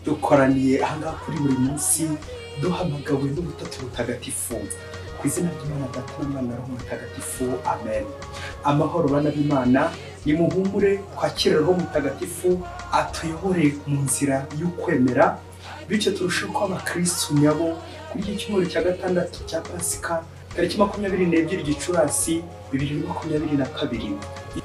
dukoraniye ahangaha kuri buri munsi duhamagawe n'ubutatu butagatifu ku izina ry'Imana Data na Mwana Roho Mutagatifu, amen. Amahoro bana b'Imana, nimuhumure kwakira Roho Mutagatifu atuyobore mu nzira y'ukwemera, bityo turusheho kuba Kristu nyabo kuri iki cyumweru cya gatandatu cya Pasika tariki 22 Gicurasi 2022.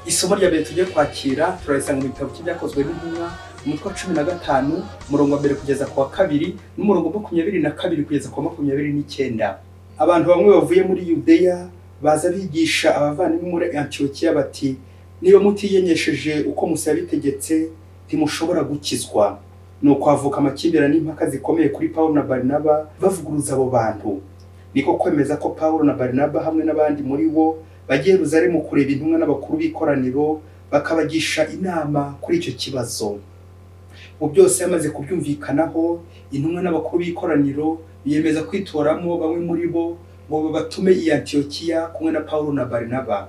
Isomo rya mbere tugiye kwakira turayisanga mu gitabo cy'ibyakozwe n'intumwa umutwe wa 15 umurongo wa 1 kugeza ku wa 2 n'umurongo wa 22 kugeza ku wa 29. Abantu bamwe bavuye muri Yudeya baza bigisha abavandimwe muri Antiokiya bati, niba mutiyenyesheje uko Musa yabitegetse ntimushobora gukizwa. Nuko havuka amakimbirane n'impaka zikomeye kuri Pawulo na Barinaba bavuguruza abo bantu. Niko kwemeza ko Pawulo na Barinaba hamwe n'abandi muri bo bagiye Yerusalemu kureba intumwa n'abakuru b'ikoraniro bakabagisha inama kuri icyo kibazo. Mu byose yamaze kubyumvikanaho, intumwa n'abakuru b'ikoraniro biyemeza kwitoramo bamwe muri bo ngo batume i Antiokiya kumwe na Pawulo na Barinaba.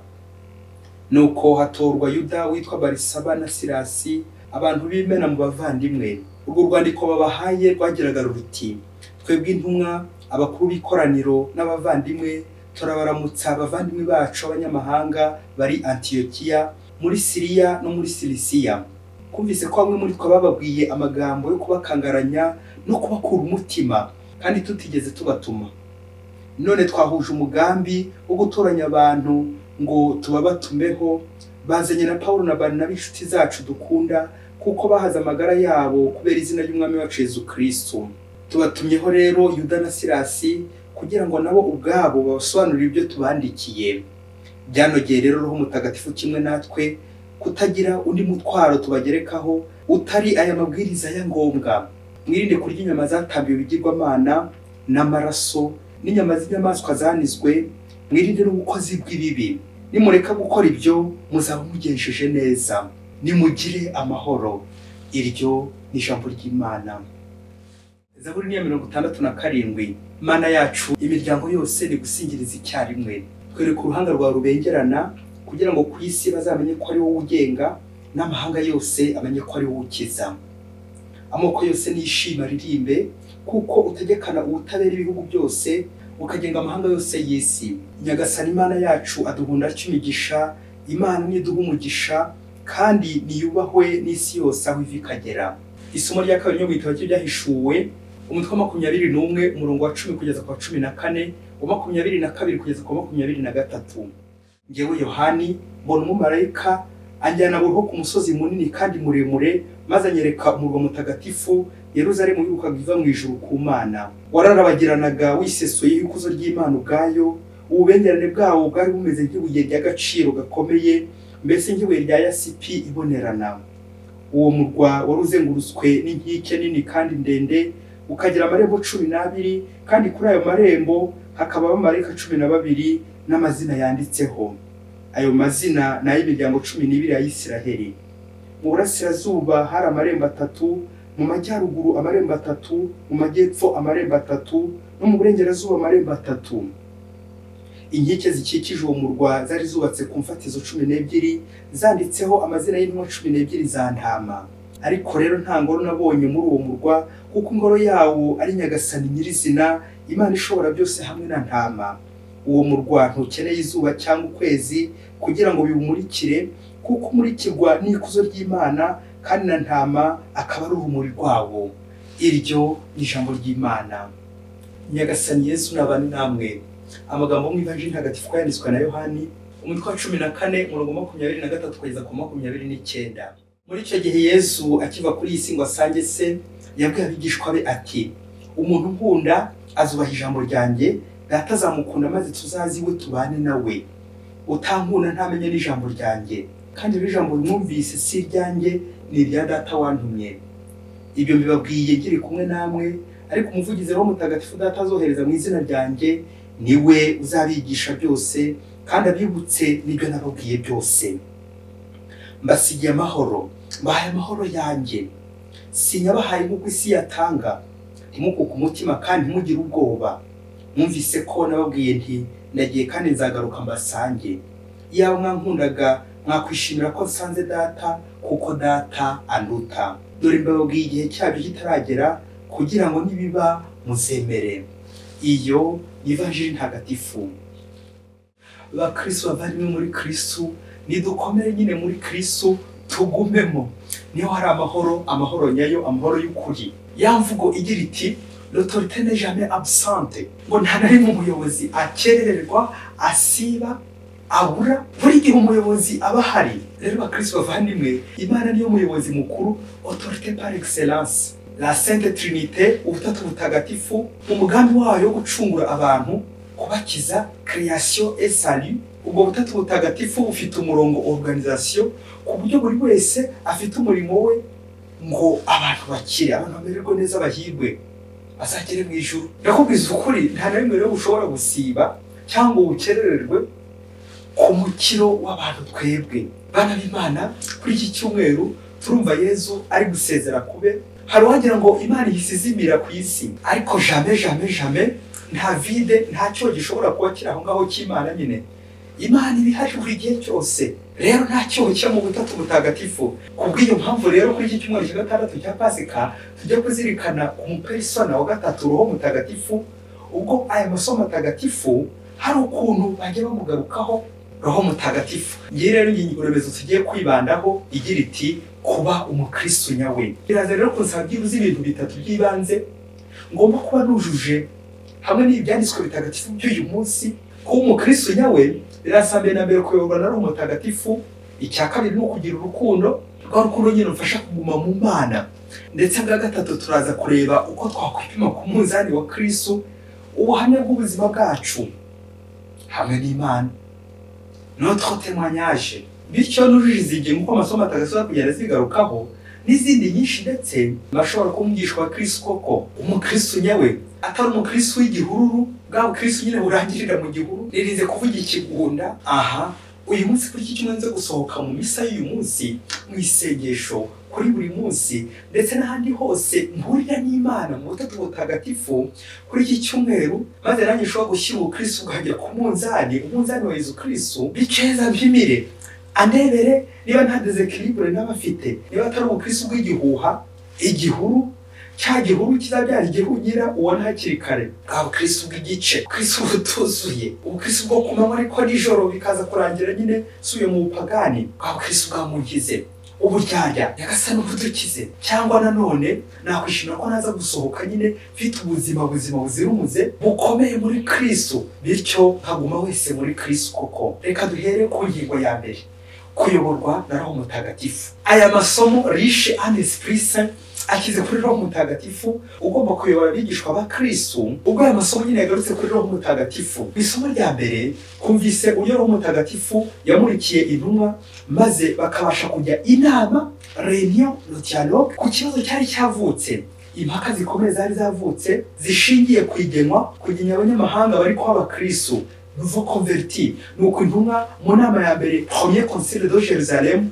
Nuko hatorwa Yuda witwa Barisaba na Silasi, abantu b'Imana mu bavandimwe. Urwo rwandiko babahaye rwagiraga ruti, twebwe intumwa abakuru b'ikoraniro n'abavandimwe turabaramutsa abavandimwe bacu abanyamahanga bari Antiokiya muri Siriya no muri Silisiya. Kumvise ko bamwe muri twe bababwiye amagambo yo kubakangaranya no kubakura umutima, kandi tutigeze tubatuma. None twahuje umugambi wo gutoranya abantu ngo tubabatumeho, bazanye na Pawulo na Barinaba inshuti zacu dukunda, kuko bahaza amagara yabo kubera izina ry'Umwami wacu Yesu Kristu. Tubatumyeho rero Yuda na Silasi kugira ngo nabo ubwabo basobanurire ibyo tubandikiye. Byanogeye rero Roho Mutagatifu kimwe natwe kutagira undi mutwaro tubagerekaho utari aya mabwiriza ya ngombwa. Mwirinde kurya inyama zatambiwe ibigirwamana n'amaraso n'inyama z'inyamaswa zanizwe, mwirinde n'ubukozi bw'ibibi. Nimureka gukora ibyo muzaba mugenjeje neza, nimugire amahoro. Iryo ni ijambo ry'Imana. Zaburi ya 67. Mana yacu, imiryango yose ni gusingiriza icyarimwe. Twereka uruhanga rwa rubengerana kugira ngo ku isi bazamenye ko ari wowe ugenga, n'amahanga yose amenye ko ari wowe ukiza. Amoko yose nishima ririmbe, kuko utegekana ubutabera ibihugu byose, ukagenga amahanga yose y'isi. Nyagasani Imana yacu aduhunda cy'imigisha, Imana niduha umugisha kandi niyubahwe n'isi yose aho ivikagera. Isomo rya kabiri ryo mu gitabo cy'ibyahishuwe umutwe wa 21 umurongo wa 10 kugeza ku wa 14, wa 22 kugeza ku wa 23. Ngewe Yohani mbona umumarayika anjyana buruho ku musozi munini kandi muremure, maze anyereka umurwa mutagatifu Yerusalemu yurukaga iva mu ijuru ku Mana. Wararabagiranaga wisesuye ikuzo ry'Imana ubwayo, ububengerane bwawo bwari bumeze nk'ibuye ry'agaciro gakomeye, mbese nk'ibuye rya yasipi ibonerana. Uwo murwa waruzengurutswe n'inkike nini kandi ndende, ukagira amarembo 12, kandi kuri ayo marembo hakaba abamarayika 12 n'amazina yanditseho. Ayo mazina na y'imiryango 12 ya Isiraheli. Mu burasirazuba hari amarembo 3, mu majyaruguru amarembo 3, mu majyepfo amarembo 3, no mu burengerazuba amarembo 3. Inkike zikikije uwo murwa zari zubatse ku mfatizo 12 zanditseho amazina y'intumwa 12 za ntama. Ariko rero nta ngoro nabonye muri uwo murwa, kuko ingoro yawo ari Nyagasani nyirizina, Imana ishobora byose hamwe na ntama. Uwo murwa ntukeneye izuba cyangwa ukwezi kugira ngo biwumurikire, kuko umurikirwa n'ikuzo ry'Imana, kandi na ntama akaba ari urumuri rwawo. Iryo ni ijambo ry'Imana. Nyagasani Yesu nabane namwe. Amagambo mu Ivanjili ntagatifu yanditswe na Yohani umutwe wa 14 umurongo 23 kugeza ku 29. Muri icyo gihe Yesu akiva kuri iyi si ngo asange se, yabwiye abigishwa be ati, umuntu nkunda azubaha ijambo ryanjye, Data azamukunda maze tuzaziwe tubane nawe. Utankunda ntamenye n'ijambo ryanjye, kandi ijambo mwumvise si ryanjye, ni irya Data wantumye. Ibyo mbibabwiye ngiri kumwe namwe, ariko umuvugizi Roho Mutagatifu Data azohereza mu izina ryanjye, niwe uzabigisha byose kandi abibutse n'ibyo nababwiye byose. Mbasigiye amahoro, mbahaye amahoro yanjye, sinyabahaye nk'uko isi yatanga. Ntimukuke umutima kandi ntimugire ubwoba. Mwumvise ko nababwiye nti nagiye kandi nzagaruka mbasange. Iyaba mwankundaga mwakwishimira ko nsanze Data, kuko Data anduta. dore mbabwiye igihe cyabyo kitaragera kugira ngo nibiba muzemere. Iyo ivanjiri ntagatifu. Bakristo bavandimwe muri Kristu, nidukomere nyine muri Kristu, tugumemo. Niho hari amahoro nyayo, amahoro y'ukuri. Ya mvugo igira iti l'autorité n'est jamais absente, ngo nta na rimwe umuyobozi akerererwa, asiba, abura. Buri gihe umuyobozi aba ahari. Rero bakristo bavandimwe, Imana niyo muyobozi mukuru, autorité par excellence. La Sainte Trinité, ubutatu butagatifu, umugambi wayo wo gucungura abantu, kubakiza, création et salut. Ubwo butatu butagatifu bufite umurongo, organisation, ku buryo buri wese afite umurimo we, ngo abantu bakire, abantu bamererwe neza, bahirwe, bazagere mu ijuru. Ndakubwiza ukuri, nta na rimwe rero ushobora gusiba cyangwa ukerererwe ku mukiro w'abantu twebwe bana b'Imana. Kuri iki cyumweru turumva Yezu ari gusezera kube. Hari wagira ngo Imana isizimira ku isi, ariko jamais nta vide, nta cyo gishobora kuba kiri aho ngaho cy'Imana nyine. Imana ibihari buri gihe cyose. Rero nta cyo cyo mu butatu butagatifu. Kubw'iyo mpamvu rero kuri iki cyumweru cya gatandatu cya Pasika tujya kuzirikana ku mupersona wa gatatu, Roho Mutagatifu. Ubwo aya masomo matagatifu hari ukuntu bajya bamugarukaho Roho Mutagatifu. Ngiye rero ingingo remezo tugiye kwibandaho igira iti kuba umukristo nyawe. Biraza rero kunsabye ibintu bitatu by'ibanze ngomba kuba nujuje hamwe n'ibyanditswe bitagatifu by'uyu munsi. Kuba umukristo nyawe birasabye na mbere kuyoborwa na Roho Mutagatifu. Icya kabiri ni ukugira urukundo, rwa rukundo nyine rufasha kuguma mu Mana. Ndetse bwa gatatu turaza kureba uko twakwipima ku munzani wa Kristu ubuhamya bw'ubuzima bwacu hamwe n'Imana, notre témoignage. Bityo nujije igihe nk'uko amasomo atagasubiza kugenda zigarukaho n'izindi nyinshi, ndetse bashobora kumwigishwa wa Kristu koko umukristo nyawe atari umukristo w'igihururu, bwa Kristo nyine burangirira mu gihuru. Nirinze kuvuga ikigunda. Aha uyu munsi kuri iki cyumweru nze gusohoka mu misa y'uyu munsi, mu isengesho kuri buri munsi, ndetse n'ahandi hose mpurira n'Imana mu butatu butagatifu kuri iki cyumweru, maze nanjye nshobora gushyira ubukristo bwanjye ku munzani, umunzani wa Yezu Kristu, biceza mpimire, andebere niba nta deséquilibre n'abafite, niba atari ubukristo bw'igihuha, igihuru, cya gihuru kizabyara igihunyira ubona hakiri kare, bwa bukristo bw'igice, ubukristo butuzuye, ubukristo bwo kumanywa ariko nijoro bikaza kurangira nyine suye mu bupagani, bwa bukristo bwamugize uburyarya Nyagasani ubudukize. Cyangwa nanone nakwishimira ko naza gusohoka nyine mfite ubuzima buzira umuze bukomeye muri Kristo, bityo nkaguma wese muri Kristo koko. Reka duhere ku ngingo ya mbere, kuyoborwa na Roho Mutagatifu. Aya masomo riche en esprit saint akize kuri Roho Mutagatifu, ugomba kuyobora abigishwa ba Kristu. Ubwo aya masomo nyine yagarutse kuri Roho Mutagatifu. Isomo rya mbere kumvise uyo Roho Mutagatifu yamurikiye intumwa, maze bakabasha kujya inama, réunion, le dialogue, ku kibazo cyari cyavutse. Impaka zikomeye zari zavutse zishingiye kwigenwa kugira abanyamahanga bari kwa Bakristu, nouveau converti. Nuko intumwa mu nama ya mbere, premier concile de Jérusalem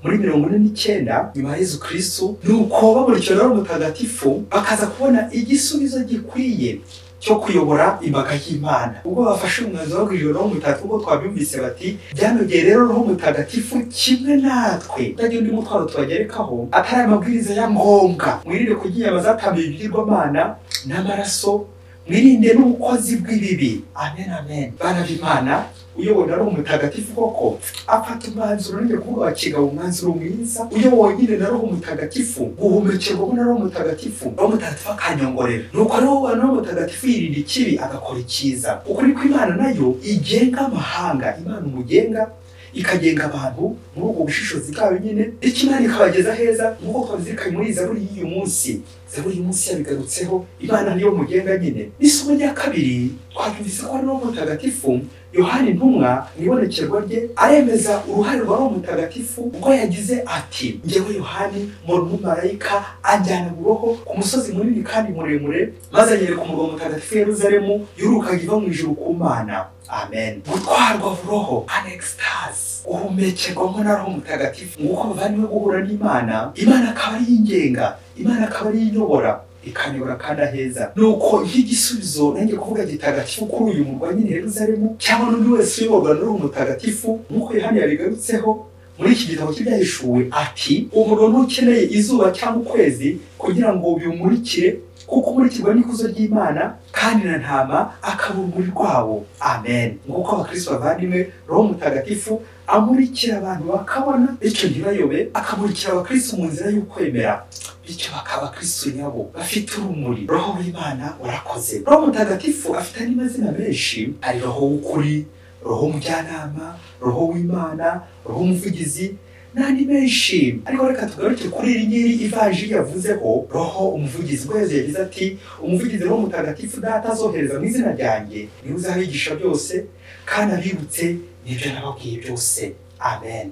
muri 49 nyuma ya Yezu Kristu, nuko bamurikira Roho Mutagatifu bakaza kubona igisubizo gikwiye cyo kuyobora imbaga y'Imana. Ubwo bafashe umwanzuro wo kujya Roho Mutagatifu, ubwo twabyumvise bati byanogeye rero Roho Mutagatifu kimwe natwe utagira undi mutwaro tubagerekaho atari amabwiriza ya ngombwa. Mwirinde kurya inyama zatambiwe ibigirwamana n'amaraso, mwirinde n'ubukozi bw'ibibi. Amen amen. Bana b'Imana, uyobora Roho Mutagatifu koko afata umwanzuro, ninde kuvuga bakigaba umwanzuro mwiza. Uyobowe nyine na Roho Mutagatifu, guhumekerwa na Roho Mutagatifu, Roho Mutagatifu akanyongorera. Nuko Roho Mutagatifu yirinda ikibi agakora icyiza. Ukuri kw'Imana nayo igenga amahanga. Imana umugenga ikagenga abantu muri ubwo bushishozi bwayo nyine, Imana ikabageza heza nk'uko twabizirikanye muri Zaburi y'uyu munsi. Zaburi y'uyu munsi yabigarutseho, Imana niyo mugenga nyine. N'isomo rya kabiri twabyumvise ko Roho Mutagatifu, Yohani intumwa nibonekerwa rye aremeza uruhare rwa Roho Mutagatifu ubwo yagize ati, njyewe Yohani mbona umumarayika anjyana mu roho ku musozi munini kandi muremure, maze anyereka umurwa mutagatifu Yerusalemu yurukaga iva mu ijuru ku Mana. Amen. Gutwarwa Roho, an ecstasy, guhumekerwamo na Roho Mutagatifu, nguko bavanywe guhura n'Imana. Imana akaba ari ingenga, Imana akaba ari inyobora, ikanyobora kandi aheza. Nuko igisubizo nanjye kuvuga gitagatifu kuri uyu murwa nyine Yerusalemu, cyangwa n'undi wese uyoborwa na Roho Mutagatifu, nk'uko Yohani yabigarutseho muri iki gitabo cy'ibyahishuwe ati umuntu ntukeneye izuba cyangwa ukwezi kugira ngo bimurikire, kuko umurikirwa n'ikuzo ry'Imana kandi na ntama akaba urumuri rwawo. Amen. Nguko abakristo bavandimwe, Roho Mutagatifu amurikira abantu bakabona, bityo ntibayobe, akamurikira abakristo mu nzira y'ukwemera, bityo bakaba Kristu nyabo bafite urumuri. Roho w'Imana warakoze. Roho Mutagatifu afite n'amazina menshi, ari Roho w'ukuri, Roho Mujyanama, Roho w'Imana, Roho Umuvugizi n'andi menshi. Ariko reka tugaruke kuri iri ngiri ivanjiri yavuzeho Roho Umuvugizi. Ubwo Yesu yagize ati umuvugizi Roho Mutagatifu Data azohereza mu izina ryanjye, niwe uzabigisha byose kandi abibutse n'ibyo nababwiye byose. Amen.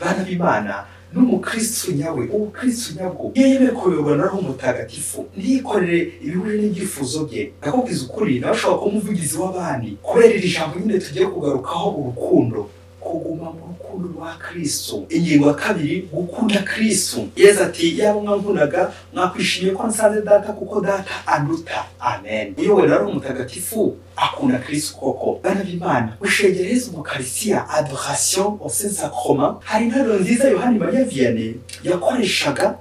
Bana b'Imana, n'umukristo nyawe, ubukristo nyabwo iyo yemeye kuyoborwa na Roho Mutagatifu ntiyikorere ibihuje n'ibyifuzo bye. Ndakubwiza ukuri, nawe ushobora kuba umuvugizi w'abandi kubera iri jambo nyine tugiye kugarukaho, urukundo, kuguma mu rukundo rwa Kristu. Ingingo ya kabiri, gukunda Kristu. Yesu ati yaba mwankundaga mwakwishimiye ko nsanze Data kuko Data anduta. Amen. Uyobowe na Roho Mutagatifu akunda Kristu koko. Bana b'Imana, ushengereza umukarisiya, adoration au Saint-Sacrement. Hari interuro nziza Yohani Mariya Vianney yakoreshaga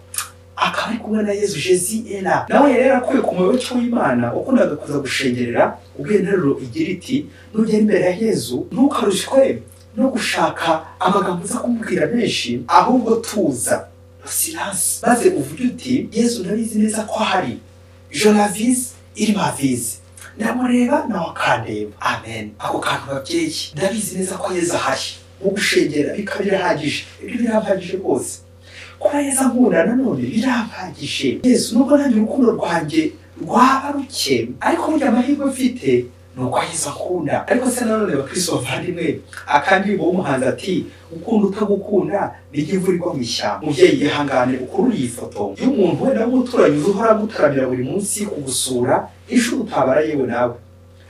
akaba ari kumwe na Yesu. Jésus est là. Nawe yari yarakuye ku muyoboke w'Imana ukundaga kuza gushengerera. Ubwo interuro igira iti nugera imbere ya Yesu ntukarushwe no gushaka amagambo uza kumubwira menshi, ahubwo tuza silence, maze uvuge uti Yesu ndabizi neza ko ahari, je l'avise, il m'avise, ndamureba nawe akandeba. Amen. Ako kantu babyeyi, ndabizi neza ko Yesu ahari, mu gushengera bikaba birahagije. Ibyo birahagije rwose. Kuba Yesu ankunda nanone birahagije. Yesu nubwo nanjye urukundo rwanjye rwaba ruke, ariko burya amahirwe mfite nuko Yesu akunda. Ariko se nanone bakristo bavandimwe, akandirimbo w'umuhanzi ati ukunda utagukunda ni nk'imvura igwa mu ishyamba. Mubyeyi yihangane ukurure iyi foto y'umuntu wenda w'umuturanyi uhora gutaramira buri munsi kugusura, inshuro utabara yewe nawe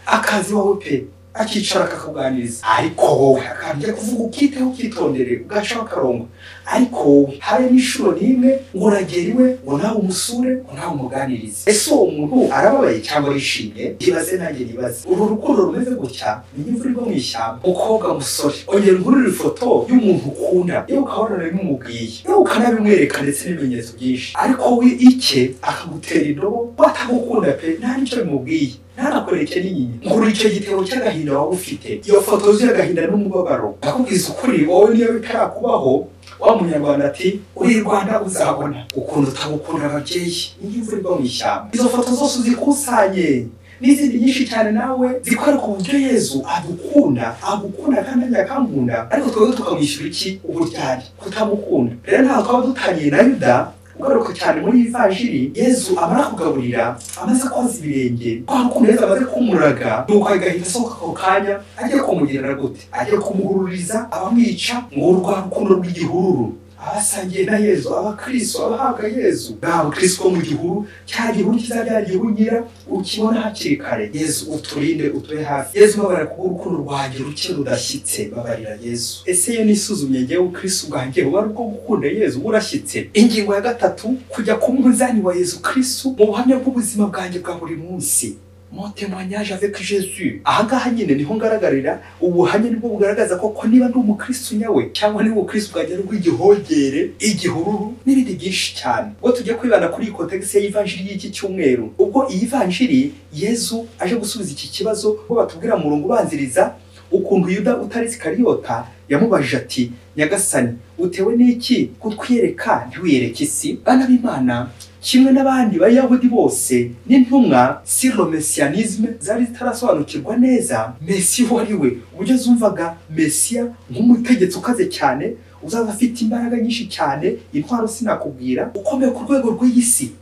akazi wawe pe, akicara akakuganiriza, ariko wowe akambye kuvuga ukiteho ukitondere ugaca akarongo. Ariko wowe habe n'inshuro n'imwe ngo uragera iwe ngo nawe umusure ngo nawe umuganirize. Ese uwo muntu arababaye cyangwa yishimye? Ibaze nanjye nibaze. Uru rukundo rumeze gutya ni nk'imvura igwa mu ishyamba. Mukobwa, musore, ongera unkurure ifoto y'umuntu ukunda, yewe ukabona bimubwiye, yewe ukanabimwereka ndetse n'ibimenyetso byinshi, ariko we icye akagutera indobo watagukunda pe, nta n'icyo bimubwiye, ntanakwereke n'inyinya. Ngura icyo gitebo cy'agahinda waba ufite, iyo foto yuzuye agahinda n'umubabaro. Ndakubwiza ukuri, wowe niyo bitarakubaho, wa munyarwanda ati uri Rwanda uzabona. Ukunda utagukunda ababyeyi ni nk'imvura igwa mu ishyamba. Izo foto zose uzikusanye n'izindi nyinshi cyane nawe zikwereka uburyo Yesu agukunda kandi akankunda, ariko twebwe tukamwishyura iki? Uburyari, kutamukunda. Rero ntabwo twaba dutaniye na Yuda. Ugaruka cyane muri ivanjiri, Yesu amara kugaburira, amaze koza ibirenge, kwa rukundo Yesu amaze kumuraga, nuko agahita asohoka ako kanya agiye kumugirira gute? Agiye kumuhururiza abamwica ngo urwa rukundo rw'igihururu. Abasangiye na Yesu, abakristo abahabwa Yesu, nabo Kristo mu gihuru, cya gihuru kizajya gihunyira ukibona hakiri kare. Yesu uturinde, utube hafi. Yesu babara kuko urukundo rwanjye ruke rudashyitse, babarira Yesu. Ese iyo nisuzumye ngewe Kristo bwanjye uba ruko gukunda Yesu urashyitse. Ingingo ya gatatu, kujya ku munzani wa Yesu Kristo mu buhamya bw'ubuzima bwanjye bwa buri munsi. Mon témoignage avec Jésus. Ahangaha nyine niho ngaragarira ubuhamya nibwo bugaragaza koko niba ndi umukristo nyawe cyangwa niba umukristo bwajya rw'igihogere, igihururu n'ibindi byinshi cyane. Ubwo tujye kwibana kuri iyi kontekisi y'ivanjiri y'iki cyumweru, ubwo iyi vanjiri Yesu aje gusubiza iki kibazo, ubwo batubwira mu murongo ubanziriza ukuntu Yuda utari Isikariyota yamubajije ati Nyagasani utewe n'iki kutwiyereka ntiwiyereke isi? Bana b'Imana, kimwe n'abandi bayahudi bose n'intumwa sur le messianisme zari zitarasobanukirwa neza Mesiya uwo ari we, uburyo zumvaga Mesiya nk'umutegetsi ukaze cyane, uzaza afite imbaraga nyinshi cyane, intwaro sinakubwira, ukomeye ku rwego rw'isi,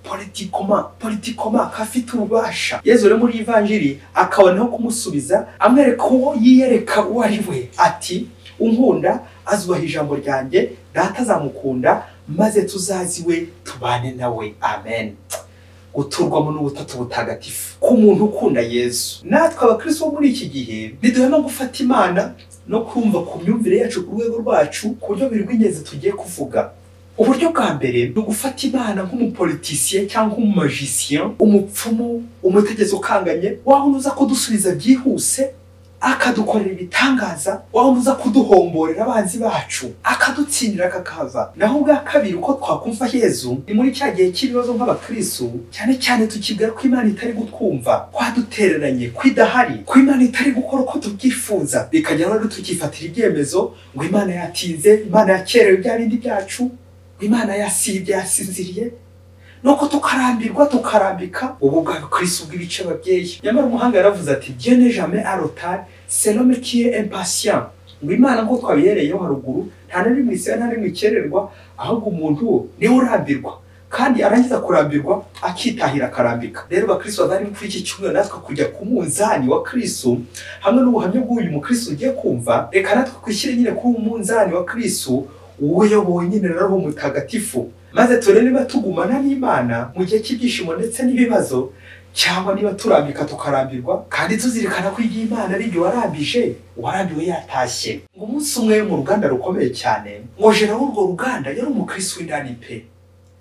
politikoma kafite ububasha. Yesu rero muri ivanjiri akabonaho kumusubiza, amwereka uwo yiyereka uwo ari we, ati unkunda azubaha ijambo ryanjye, Data azamukunda maze tuzaziwe tubane nawe. Amen. Guturwamo n'ubutatu butagatifu ku muntu ukunda Yesu. Natwe abakristo bo muri iki gihe niduhema gufata Imana no kumva ku myumvire yacu ku rwego rwacu, ku buryo biri rw'ingenzi tugiye kuvuga. Uburyo bwa mbere ni ugufata Imana nk'umupolitisiye cyangwa umumagicien, umupfumu, umutegetsi ukanganye, waho uza kudusubiza byihuse akadukorera ibitangaza, wambuza kuduhomborera abanzi bacu, akadutsindira kakava. Naho ubwa kabiri uko twakumva Yesu ni muri cya gihe cy'ibibazo nk'abakristo, cyane cyane tukibwira ko Imana itari gutwumva, kwadutereranye, kwidahari, ko Imana itari gukora uko tubyifuza, bikajya rero tukifatira ibyemezo ngo Imana yatinze, Imana yakerewe bya bindi byacu, Imana yasibye, yasinziriye, nuko tukarambika ubu bwa Kristu bw'ibice babyeyi. Nyamara umuhanga yaravuze ati Dieu n'est jamais en retard, c'est l'homme qui est impatient. Ngo Imana ngo twabihereyeho haruguru nta nari mwise nta nari mwikererwa, ahubwo umuntu niwe urambirwa kandi arangiza kurambirwa akitahira akarambika. Rero bakristo bari muri iki cyumweru natwe kujya ku munzani wa Kristo hamwe n'ubuhamya bw'uyu mukristo ugiye kumva, reka natwe kwishyire nyine ku munzani wa Kristo uyoboye nyine na Roho Mutagatifu, maze turebe niba tugumana n'Imana mu gihe cy'ibyishimo ndetse n'ibibazo, cyangwa niba turambika tukarambirwa, kandi tuzirikana ko Imana ari byo warambije, warambiwe yatashye. Ngo umunsi umwe mu ruganda rukomeye cyane, ngo jera w'urwo ruganda yari umukristo w'indani pe,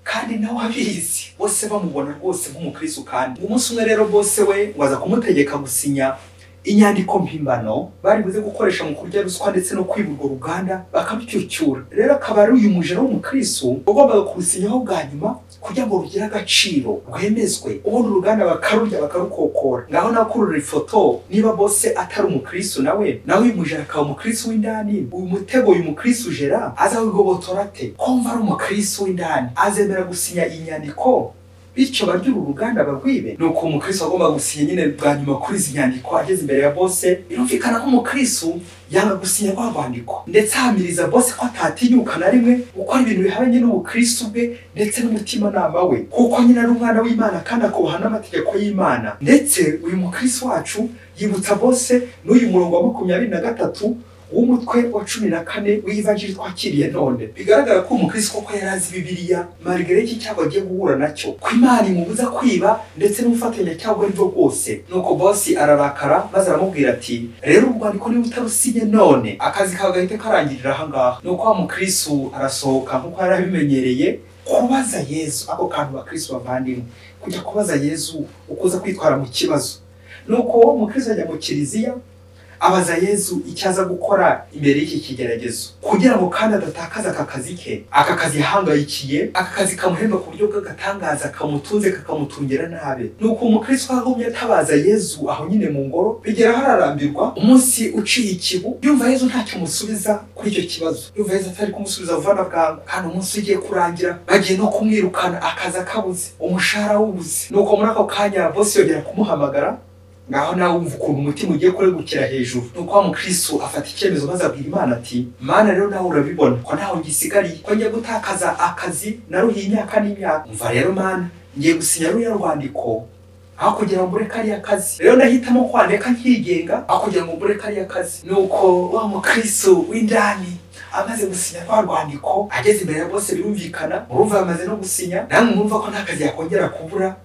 kandi nawe abizi, bose bamubona rwose nk'umukristo. Kandi umunsi umwe rero bose we waza kumutegeka gusinya inyandiko mpimbano bari buze gukoresha mu kurya ruswa ndetse no kwiba urwo ruganda bakabicyucyura. Rero akaba ari uyu mujera w'umukristo ugombaga kurusinyaho bwa nyuma kugira ngo rugire agaciro, rwemezwe, ubundi uruganda bakarurya bakarukokora. Ngaho nakurura ifoto niba bose atari umukristo, nawe uyu mujera akaba umukristo w'indani, uyu mutego uyu mukristo ujera azawigobotora ate? Kumva ari umukristo w'indani azemera gusinya inyandiko bityo barya uru ruganda barwibe? Nuko umukristo agomba gusinya nyine bwa nyuma kuri izi nyandiko. Ageze imbere ya bose birumvikana nk'umukristo yanga gusinya kwa rwandiko, ndetse ahamiriza bose ko atatinyuka na rimwe gukora ibintu bihabanye n'ubukristo bwe ndetse n'umutimanama we, kuko nyine ari umwana w'Imana kandi akubaha n'amategeko y'Imana. Ndetse uyu mukristo wacu yibutsa bose n'uyu murongo wa 23 w'umutwe wa 14 w'ivanjiri twakiriye none. Bigaragara ko umukristo koko yarazi Bibiliya malgré iki cyago agiye guhura nacyo, ko Imana imubuza kwiba ndetse n'umufatanya cyago ari bwo bwose. Nuko bosi ararakara maze aramubwira ati rero urwandiko niba utarusinye none akazi kagahita karangirira aha ngaha. Nuko wa mukristo arasohoka nkuko yarabimenyereye kubaza Yesu. Ako kantu bakristo bavandimwe, kujya kubaza Yesu ukuza kwitwara mu kibazo. Nuko uwo mukristo ajya mu kiliziya abaza Yesu icyaza gukora imbere y'iki kigeragezo, kugira ngo kandi adatakaza aka kazi ke, aka kazi yahangayikiye, aka kazi kamuhemba ku buryo bw'agatangaza, kamutunze kakamutungira nabe. Nuko umukristo agumye atabaza Yesu aho nyine mu ngoro, bigera hararambirwa. Umunsi uciye ikibu, yumva Yesu ntacyo musubiza kuri icyo kibazo, yumva Yesu atari kumusubiza vuba bwangu, kandi umunsi ugiye kurangira bagiye no kumwirukana, akaza kabuze, umushahara wubuze. Nuko muri ako kanya bose yongera kumuhamagara, ngaho nawe wumva ukuntu umutima ugiye kuregukira hejuru. Nuko wa mukristo afata icyemezo maze abwira Imana ati Mana rero nawe urabibona ko ntaho ngisigariye, ko ngiye gutakaza akazi naruhiye imyaka n'imyaka. Umva rero Mana, ngiye gusinya ruya rwandiko aho kugira ngo mbure kariya kazi. Rero ndahitamo kwandika nkigenga aho kugira ngo mbure kariya kazi. Nuko wa mukristo w'indani amaze gusinya kwa rwandiko, ageze imbere ya bose birumvikana, urumva amaze no gusinya, namwe mwumva ko nta kazi yakongera kubura,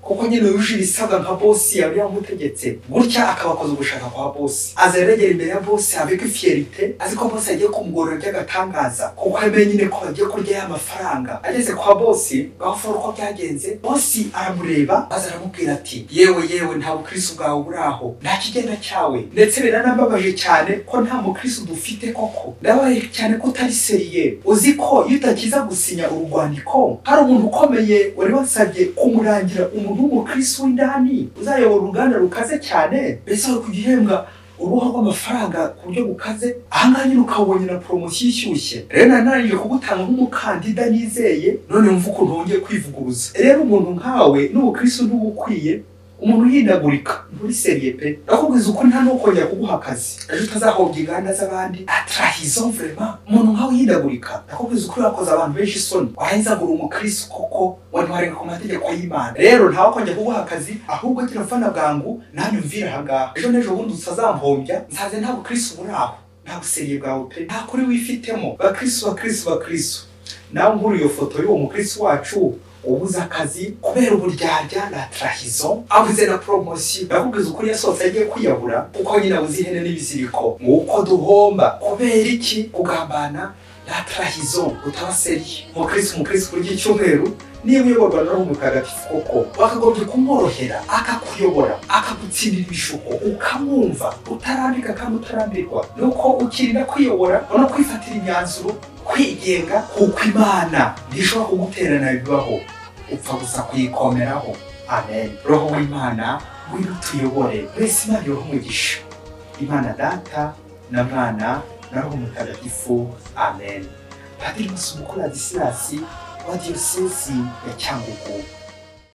kuko nyine yuje ibisabwa nka bosi yari yamutegetse. Gutya akabakoza ugushaka kwa bosi, aza yeregera imbere ya bosi avec fierté, azi ko bosi agiye kumugorora by'agatangaza, kuko yamenye nyine ko agiye kurya y'amafaranga. Ageze kwa bosi gahofora uko byagenze, bosi aramureba maze aramubwira ati yewe nta bukristo bwawe buraho, nta kigenda cyawe, ndetse biranambabaje cyane ko nta mukristo dufite koko. Ndabaye cyane ko utari seriye, uzi ko iyo utakiza gusinya urwandiko hari umuntu ukomeye wari wasabye kumurangira umukristo w'indani uzayobora uruganda rukaze cyane, mbese aho kugihembwa uruha rw'amafaranga ku buryo bukaze. Ahangaha nyine ukabonye na promosiyo ishyushye. Rero nanarije kugutanga nk'umukandida nizeye, none wumva ukuntu wongeye kwivuguruza. Rero umuntu nkawe n'ubukristo ntubukwiye, umuntu yindagurika muri seriye pe. Nakubwiza uko nta nokongera kuguha akazi, ejo utazahobya inganda z'abandi. Atrahison vraiment, umuntu nkawe yindagurika. Nakubwiza uko yakoze abantu benshi isoni, warangiza ngo uri umukristo koko wanwarenga ku mategeko y'Imana. Rero ntawe kongera kuguha akazi, ahubwo kirafana bwangu nanyu mvira aha. Ejo n'ejo bundi utazampombya, nsaze nta bukristo buraho, nta buseriye bwawe pe, nta kuri wifitemo. Bakristo nawe nkuru iyo foto y'uwo mukristo wacu ubuza akazi kubera uburyarya na trahison, abuze na promotion. Nakubwiza ukuri yasohotse agiye kwiyahura, kuko nyine abuze ihene n'ibiziriko. Nguko duhomba kubera iki? Kugambana na trahison utabaseriye. Umukristo kuri iki cyumweru niba uyoborwa na Roho Mutagatifu koko wakagombye kumworohera akakuyobora akagutsindira ibishuko ukamwumva utarambika kandi utarambirwa nuko ukirinda kwiyobora no kwifatira imyanzuro kwigenga kuko Imana ntishobora kuguterana bibaho upfa gusa kuyikomeraho. Amen. Roho w'Imana ngwino tuyobore wese Imana yoha umugisha. Imana Data na Mwana na Roho Mutagatifu. Amen. Padiri Musumukuru Ladislas wa Diyosezi ya Cyangugu.